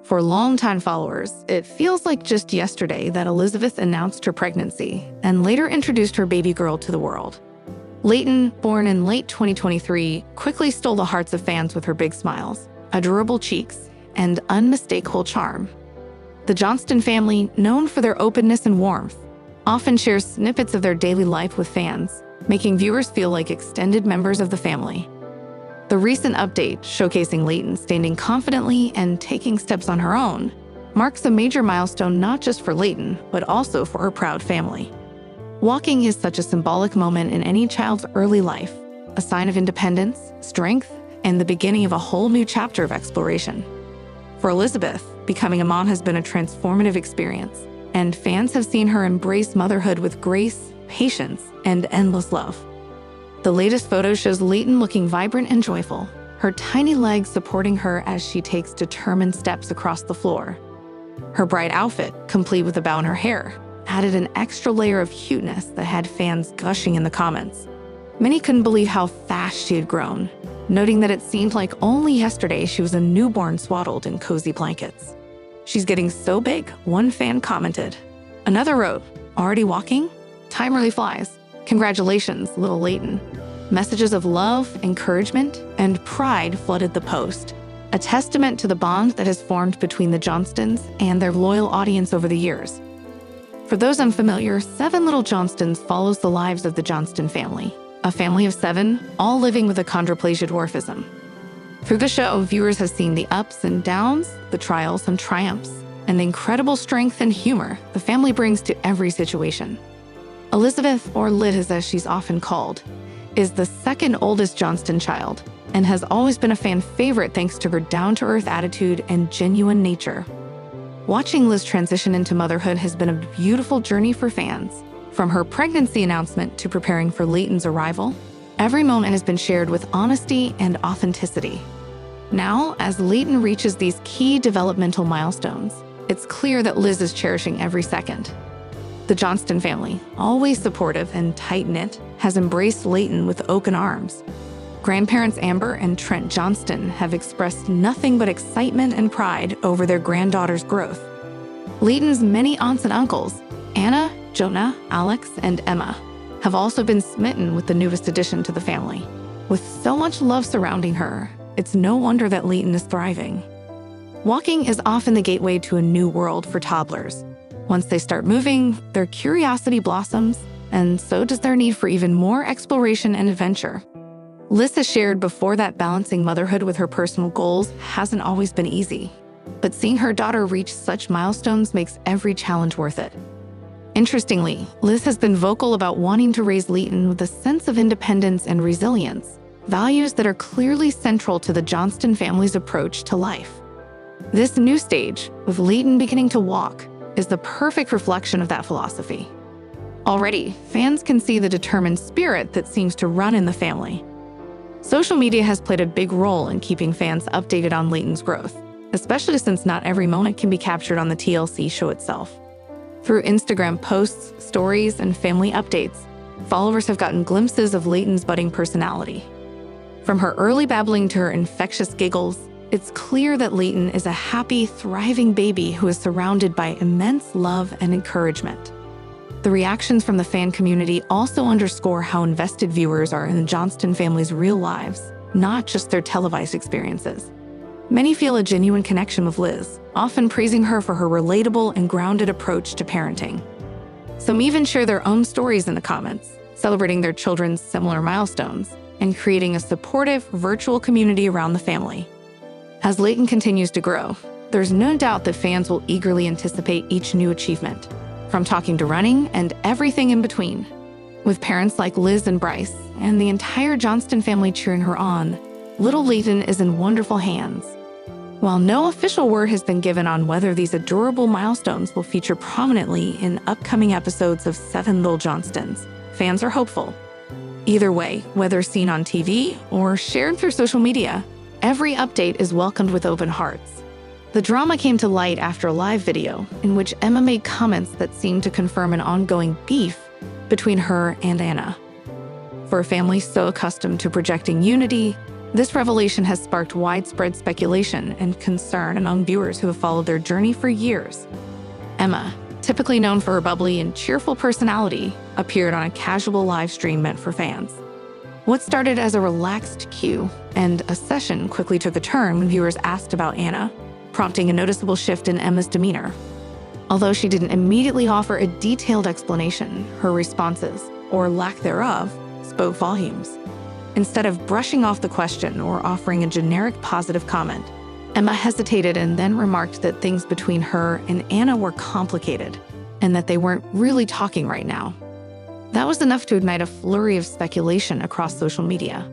For longtime followers, it feels like just yesterday that Elizabeth announced her pregnancy and later introduced her baby girl to the world. Leighton, born in late 2023, quickly stole the hearts of fans with her big smiles, adorable cheeks, and unmistakable charm. The Johnston family, known for their openness and warmth, often shares snippets of their daily life with fans, making viewers feel like extended members of the family. The recent update, showcasing Leighton standing confidently and taking steps on her own, marks a major milestone not just for Leighton, but also for her proud family. Walking is such a symbolic moment in any child's early life, a sign of independence, strength, and the beginning of a whole new chapter of exploration. For Elizabeth, becoming a mom has been a transformative experience, and fans have seen her embrace motherhood with grace, patience, and endless love. The latest photo shows Leighton looking vibrant and joyful, her tiny legs supporting her as she takes determined steps across the floor. Her bright outfit, complete with a bow in her hair, added an extra layer of cuteness that had fans gushing in the comments. Many couldn't believe how fast she had grown, noting that it seemed like only yesterday she was a newborn swaddled in cozy blankets. "She's getting so big," one fan commented. Another wrote, "Already walking? Time really flies. Congratulations, little Leighton." Messages of love, encouragement, and pride flooded the post, a testament to the bond that has formed between the Johnstons and their loyal audience over the years. For those unfamiliar, 7 Little Johnstons follows the lives of the Johnston family, a family of 7, all living with achondroplasia dwarfism. Through the show, viewers have seen the ups and downs, the trials and triumphs, and the incredible strength and humor the family brings to every situation. Elizabeth, or Liz as she's often called, is the second oldest Johnston child and has always been a fan favorite thanks to her down-to-earth attitude and genuine nature. Watching Liz transition into motherhood has been a beautiful journey for fans. From her pregnancy announcement to preparing for Leighton's arrival, every moment has been shared with honesty and authenticity. Now, as Leighton reaches these key developmental milestones, it's clear that Liz is cherishing every second. The Johnston family, always supportive and tight-knit, has embraced Leighton with open arms. Grandparents Amber and Trent Johnston have expressed nothing but excitement and pride over their granddaughter's growth. Leighton's many aunts and uncles, Anna, Jonah, Alex, and Emma, have also been smitten with the newest addition to the family. With so much love surrounding her, it's no wonder that Leighton is thriving. Walking is often the gateway to a new world for toddlers. Once they start moving, their curiosity blossoms, and so does their need for even more exploration and adventure. Liz has shared before that balancing motherhood with her personal goals hasn't always been easy, but seeing her daughter reach such milestones makes every challenge worth it. Interestingly, Liz has been vocal about wanting to raise Leighton with a sense of independence and resilience, values that are clearly central to the Johnston family's approach to life. This new stage, with Leighton beginning to walk, is the perfect reflection of that philosophy. Already, fans can see the determined spirit that seems to run in the family. Social media has played a big role in keeping fans updated on Leighton's growth, especially since not every moment can be captured on the TLC show itself. Through Instagram posts, stories, and family updates, followers have gotten glimpses of Leighton's budding personality. From her early babbling to her infectious giggles, it's clear that Leighton is a happy, thriving baby who is surrounded by immense love and encouragement. The reactions from the fan community also underscore how invested viewers are in the Johnston family's real lives, not just their televised experiences. Many feel a genuine connection with Liz, often praising her for her relatable and grounded approach to parenting. Some even share their own stories in the comments, celebrating their children's similar milestones and creating a supportive virtual community around the family. As Leighton continues to grow, there's no doubt that fans will eagerly anticipate each new achievement, from talking to running and everything in between. With parents like Liz and Bryce and the entire Johnston family cheering her on, little Leighton is in wonderful hands. While no official word has been given on whether these adorable milestones will feature prominently in upcoming episodes of 7 Little Johnstons, fans are hopeful. Either way, whether seen on TV or shared through social media, every update is welcomed with open hearts. The drama came to light after a live video in which Emma made comments that seemed to confirm an ongoing beef between her and Anna. For a family so accustomed to projecting unity, This revelation has sparked widespread speculation and concern among viewers who have followed their journey for years. Emma, typically known for her bubbly and cheerful personality, appeared on a casual live stream meant for fans. What started as a relaxed cue and a session quickly took a turn when viewers asked about Anna, prompting a noticeable shift in Emma's demeanor. Although she didn't immediately offer a detailed explanation, her responses, or lack thereof, spoke volumes. Instead of brushing off the question or offering a generic positive comment, Emma hesitated and then remarked that things between her and Anna were complicated and that they weren't really talking right now. That was enough to ignite a flurry of speculation across social media.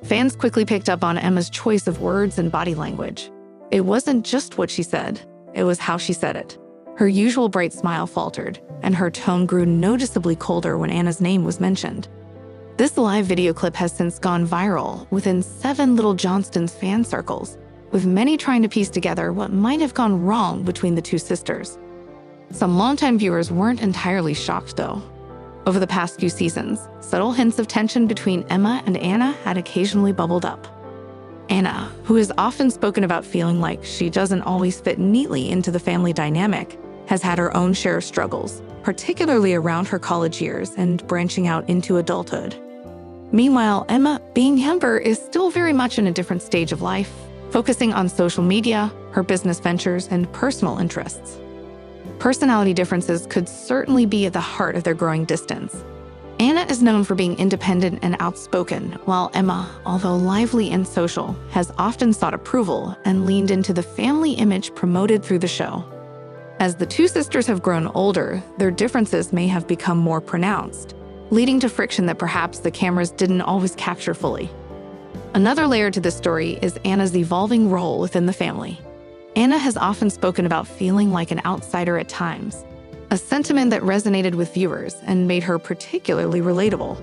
Fans quickly picked up on Emma's choice of words and body language. It wasn't just what she said, it was how she said it. Her usual bright smile faltered, and her tone grew noticeably colder when Anna's name was mentioned. This live video clip has since gone viral within 7 Little Johnstons fan circles, with many trying to piece together what might have gone wrong between the two sisters. Some longtime viewers weren't entirely shocked, though. Over the past few seasons, subtle hints of tension between Emma and Anna had occasionally bubbled up. Anna, who has often spoken about feeling like she doesn't always fit neatly into the family dynamic, has had her own share of struggles, particularly around her college years and branching out into adulthood. Meanwhile, Emma, being younger, is still very much in a different stage of life, focusing on social media, her business ventures, and personal interests. Personality differences could certainly be at the heart of their growing distance. Anna is known for being independent and outspoken, while Emma, although lively and social, has often sought approval and leaned into the family image promoted through the show. As the two sisters have grown older, their differences may have become more pronounced, leading to friction that perhaps the cameras didn't always capture fully. Another layer to this story is Anna's evolving role within the family. Anna has often spoken about feeling like an outsider at times, a sentiment that resonated with viewers and made her particularly relatable.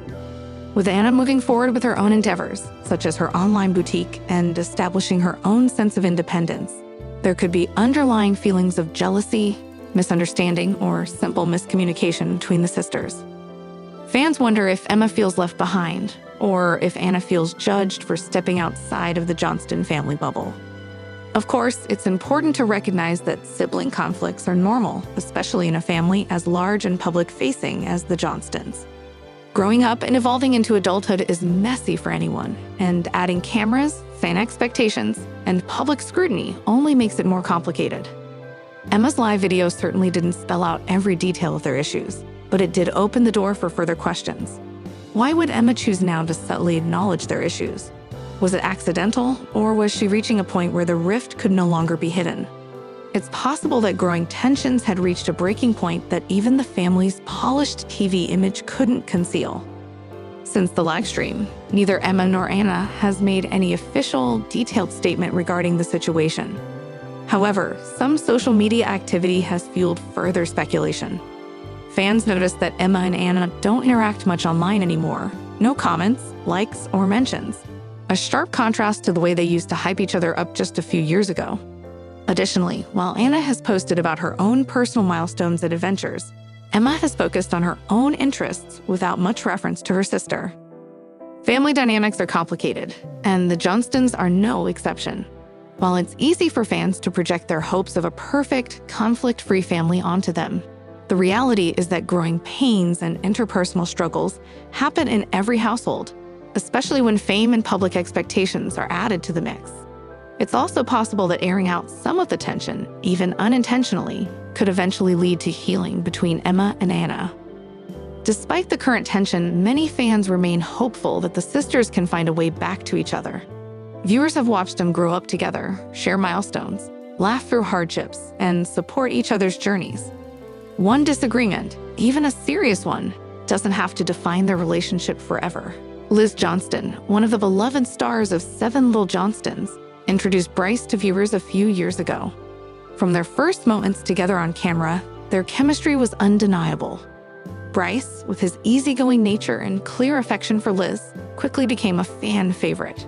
With Anna moving forward with her own endeavors, such as her online boutique and establishing her own sense of independence, there could be underlying feelings of jealousy, misunderstanding, or simple miscommunication between the sisters. Fans wonder if Emma feels left behind, or if Anna feels judged for stepping outside of the Johnston family bubble. Of course, it's important to recognize that sibling conflicts are normal, especially in a family as large and public-facing as the Johnstons. Growing up and evolving into adulthood is messy for anyone, and adding cameras, fan expectations, and public scrutiny only makes it more complicated. Emma's live video certainly didn't spell out every detail of their issues, but it did open the door for further questions. Why would Emma choose now to subtly acknowledge their issues? Was it accidental, or was she reaching a point where the rift could no longer be hidden? It's possible that growing tensions had reached a breaking point that even the family's polished TV image couldn't conceal. Since the live stream, neither Emma nor Anna has made any official, detailed statement regarding the situation. However, some social media activity has fueled further speculation. Fans noticed that Emma and Anna don't interact much online anymore. No comments, likes, or mentions. A sharp contrast to the way they used to hype each other up just a few years ago. Additionally, while Anna has posted about her own personal milestones and adventures, Emma has focused on her own interests without much reference to her sister. Family dynamics are complicated, and the Johnstons are no exception. While it's easy for fans to project their hopes of a perfect, conflict-free family onto them, the reality is that growing pains and interpersonal struggles happen in every household, especially when fame and public expectations are added to the mix. It's also possible that airing out some of the tension, even unintentionally, could eventually lead to healing between Emma and Anna. Despite the current tension, many fans remain hopeful that the sisters can find a way back to each other. Viewers have watched them grow up together, share milestones, laugh through hardships, and support each other's journeys. One disagreement, even a serious one, doesn't have to define their relationship forever. Liz Johnston, one of the beloved stars of 7 Little Johnstons, introduced Bryce to viewers a few years ago. From their first moments together on camera, their chemistry was undeniable. Bryce, with his easygoing nature and clear affection for Liz, quickly became a fan favorite.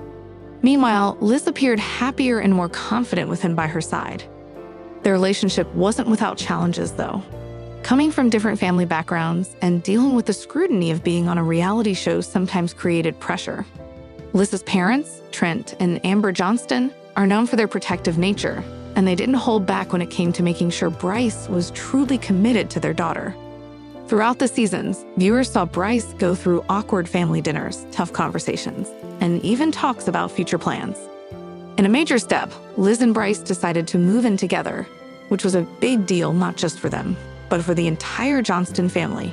Meanwhile, Liz appeared happier and more confident with him by her side. Their relationship wasn't without challenges, though. Coming from different family backgrounds and dealing with the scrutiny of being on a reality show sometimes created pressure. Liz's parents, Trent and Amber Johnston, are known for their protective nature, and they didn't hold back when it came to making sure Bryce was truly committed to their daughter. Throughout the seasons, viewers saw Bryce go through awkward family dinners, tough conversations, and even talks about future plans. In a major step, Liz and Bryce decided to move in together, which was a big deal not just for them, but for the entire Johnston family.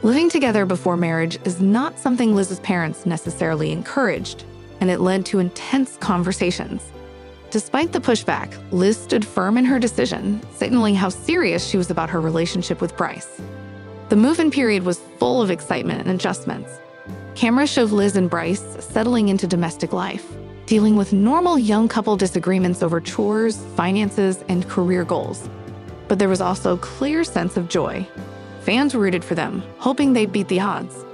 Living together before marriage is not something Liz's parents necessarily encouraged, and it led to intense conversations. Despite the pushback, Liz stood firm in her decision, signaling how serious she was about her relationship with Bryce. The move-in period was full of excitement and adjustments. Cameras showed Liz and Bryce settling into domestic life, dealing with normal young couple disagreements over chores, finances, and career goals. But there was also a clear sense of joy. Fans rooted for them, hoping they'd beat the odds.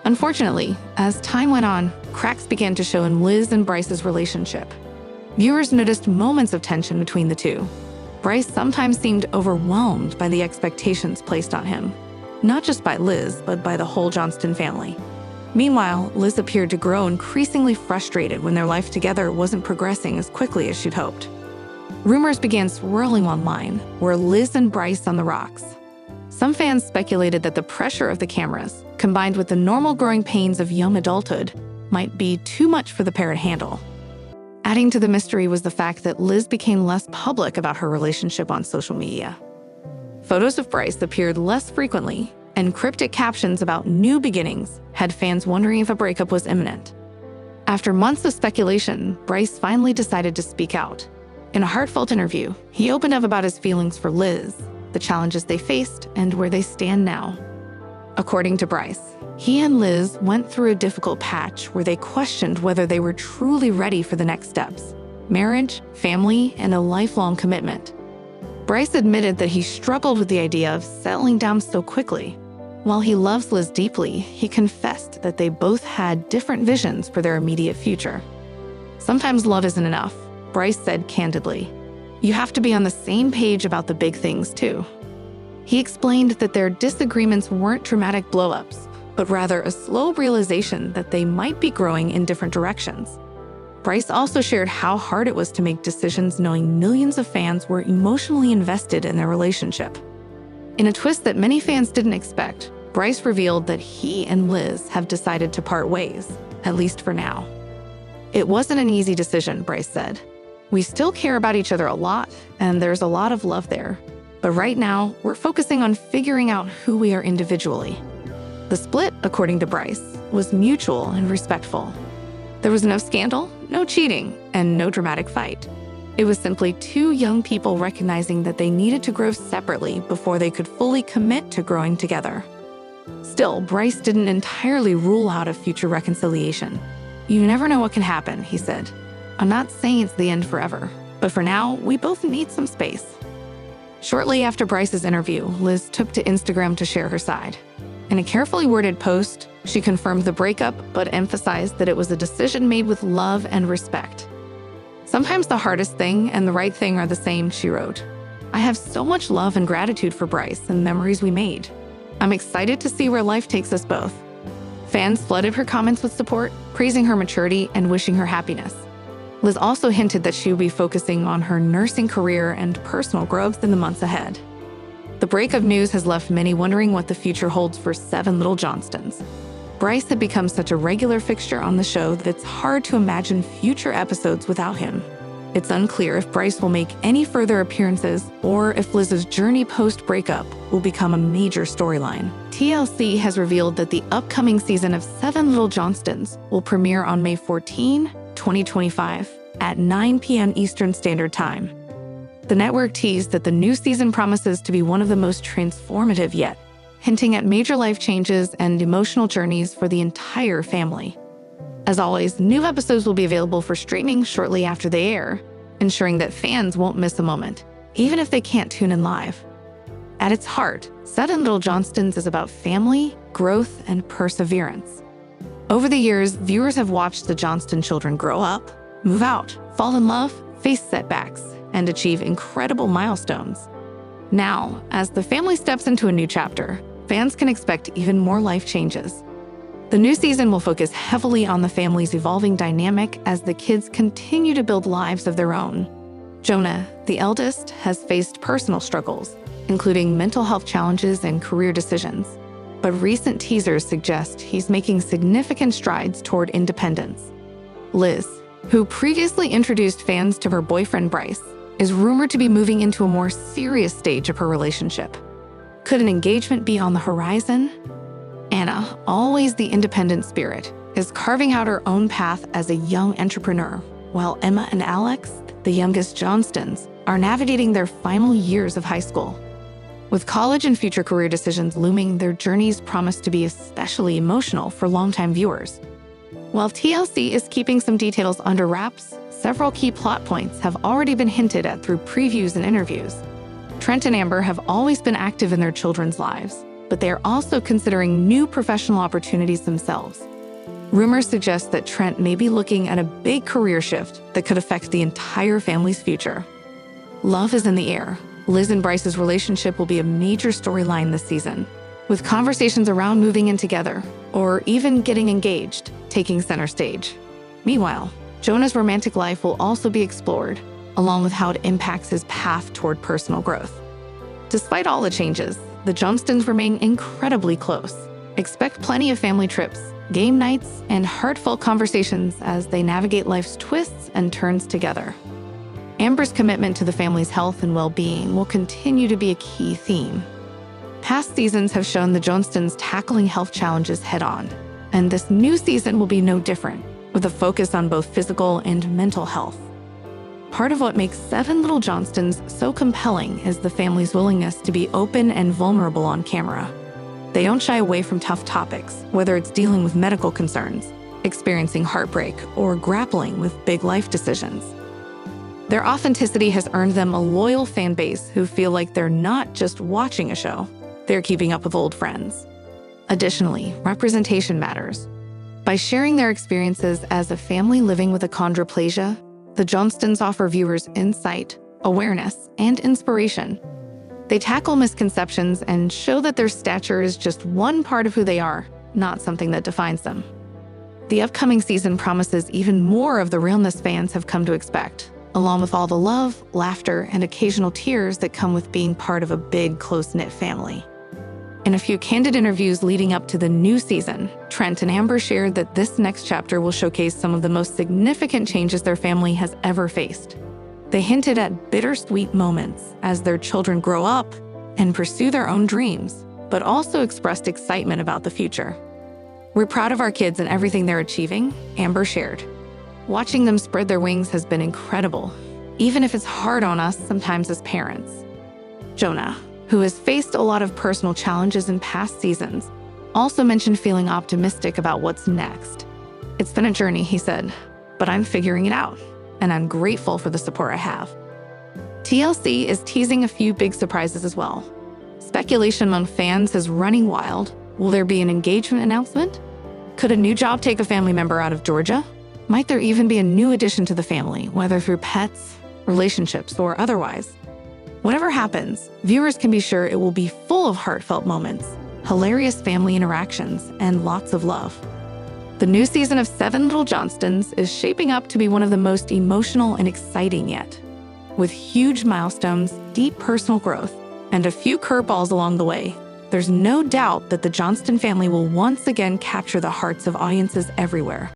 Unfortunately, as time went on, cracks began to show in Liz and Bryce's relationship. Viewers noticed moments of tension between the two. Bryce sometimes seemed overwhelmed by the expectations placed on him, not just by Liz, but by the whole Johnston family. Meanwhile, Liz appeared to grow increasingly frustrated when their life together wasn't progressing as quickly as she'd hoped. Rumors began swirling online, were Liz and Bryce on the rocks. Some fans speculated that the pressure of the cameras, combined with the normal growing pains of young adulthood, might be too much for the pair to handle. Adding to the mystery was the fact that Liz became less public about her relationship on social media. Photos of Bryce appeared less frequently, and cryptic captions about new beginnings had fans wondering if a breakup was imminent. After months of speculation, Bryce finally decided to speak out. In a heartfelt interview, he opened up about his feelings for Liz, the challenges they faced, and where they stand now. According to Bryce, he and Liz went through a difficult patch where they questioned whether they were truly ready for the next steps: marriage, family, and a lifelong commitment. Bryce admitted that he struggled with the idea of settling down so quickly. While he loves Liz deeply, he confessed that they both had different visions for their immediate future. Sometimes love isn't enough, Bryce said candidly. You have to be on the same page about the big things, too. He explained that their disagreements weren't dramatic blow-ups, but rather a slow realization that they might be growing in different directions. Bryce also shared how hard it was to make decisions knowing millions of fans were emotionally invested in their relationship. In a twist that many fans didn't expect, Bryce revealed that he and Liz have decided to part ways, at least for now. It wasn't an easy decision, Bryce said. We still care about each other a lot, and there's a lot of love there. But right now, we're focusing on figuring out who we are individually. The split, according to Bryce, was mutual and respectful. There was no scandal, no cheating, and no dramatic fight. It was simply two young people recognizing that they needed to grow separately before they could fully commit to growing together. Still, Bryce didn't entirely rule out a future reconciliation. You never know what can happen, he said. I'm not saying it's the end forever, but for now, we both need some space. Shortly after Bryce's interview, Liz took to Instagram to share her side. In a carefully worded post, she confirmed the breakup, but emphasized that it was a decision made with love and respect. Sometimes the hardest thing and the right thing are the same, she wrote. I have so much love and gratitude for Bryce and memories we made. I'm excited to see where life takes us both. Fans flooded her comments with support, praising her maturity and wishing her happiness. Liz also hinted that she would be focusing on her nursing career and personal growth in the months ahead. The breakup news has left many wondering what the future holds for 7 Little Johnstons. Bryce had become such a regular fixture on the show that it's hard to imagine future episodes without him. It's unclear if Bryce will make any further appearances or if Liz's journey post-breakup will become a major storyline. TLC has revealed that the upcoming season of 7 Little Johnstons will premiere on May 14, 2025 at 9 p.m. Eastern Standard Time. The network teased that the new season promises to be one of the most transformative yet, hinting at major life changes and emotional journeys for the entire family. As always, new episodes will be available for streaming shortly after they air, ensuring that fans won't miss a moment, even if they can't tune in live. At its heart, 7 Little Johnstons is about family, growth, and perseverance. Over the years, viewers have watched the Johnston children grow up, move out, fall in love, face setbacks, and achieve incredible milestones. Now, as the family steps into a new chapter, fans can expect even more life changes. The new season will focus heavily on the family's evolving dynamic as the kids continue to build lives of their own. Jonah, the eldest, has faced personal struggles, including mental health challenges and career decisions. But recent teasers suggest he's making significant strides toward independence. Liz, who previously introduced fans to her boyfriend Bryce, is rumored to be moving into a more serious stage of her relationship. Could an engagement be on the horizon? Anna, always the independent spirit, is carving out her own path as a young entrepreneur, while Emma and Alex, the youngest Johnstons, are navigating their final years of high school. With college and future career decisions looming, their journeys promise to be especially emotional for longtime viewers. While TLC is keeping some details under wraps, several key plot points have already been hinted at through previews and interviews. Trent and Amber have always been active in their children's lives, but they are also considering new professional opportunities themselves. Rumors suggest that Trent may be looking at a big career shift that could affect the entire family's future. Love is in the air. Liz and Bryce's relationship will be a major storyline this season, with conversations around moving in together or even getting engaged taking center stage. Meanwhile, Jonah's romantic life will also be explored, along with how it impacts his path toward personal growth. Despite all the changes, the Johnstons remain incredibly close. Expect plenty of family trips, game nights, and heartfelt conversations as they navigate life's twists and turns together. Amber's commitment to the family's health and well-being will continue to be a key theme. Past seasons have shown the Johnstons tackling health challenges head-on, and this new season will be no different, with a focus on both physical and mental health. Part of what makes 7 Little Johnstons so compelling is the family's willingness to be open and vulnerable on camera. They don't shy away from tough topics, whether it's dealing with medical concerns, experiencing heartbreak, or grappling with big life decisions. Their authenticity has earned them a loyal fan base who feel like they're not just watching a show, they're keeping up with old friends. Additionally, representation matters. By sharing their experiences as a family living with achondroplasia, the Johnstons offer viewers insight, awareness, and inspiration. They tackle misconceptions and show that their stature is just one part of who they are, not something that defines them. The upcoming season promises even more of the realness fans have come to expect, along with all the love, laughter, and occasional tears that come with being part of a big, close-knit family. In a few candid interviews leading up to the new season, Trent and Amber shared that this next chapter will showcase some of the most significant changes their family has ever faced. They hinted at bittersweet moments as their children grow up and pursue their own dreams, but also expressed excitement about the future. "We're proud of our kids and everything they're achieving," Amber shared. "Watching them spread their wings has been incredible, even if it's hard on us sometimes as parents." Jonah, who has faced a lot of personal challenges in past seasons, also mentioned feeling optimistic about what's next. "It's been a journey," he said, "but I'm figuring it out, and I'm grateful for the support I have." TLC is teasing a few big surprises as well. Speculation among fans is running wild. Will there be an engagement announcement? Could a new job take a family member out of Georgia? Might there even be a new addition to the family, whether through pets, relationships, or otherwise? Whatever happens, viewers can be sure it will be full of heartfelt moments, hilarious family interactions, and lots of love. The new season of 7 Little Johnstons is shaping up to be one of the most emotional and exciting yet. With huge milestones, deep personal growth, and a few curveballs along the way, there's no doubt that the Johnston family will once again capture the hearts of audiences everywhere.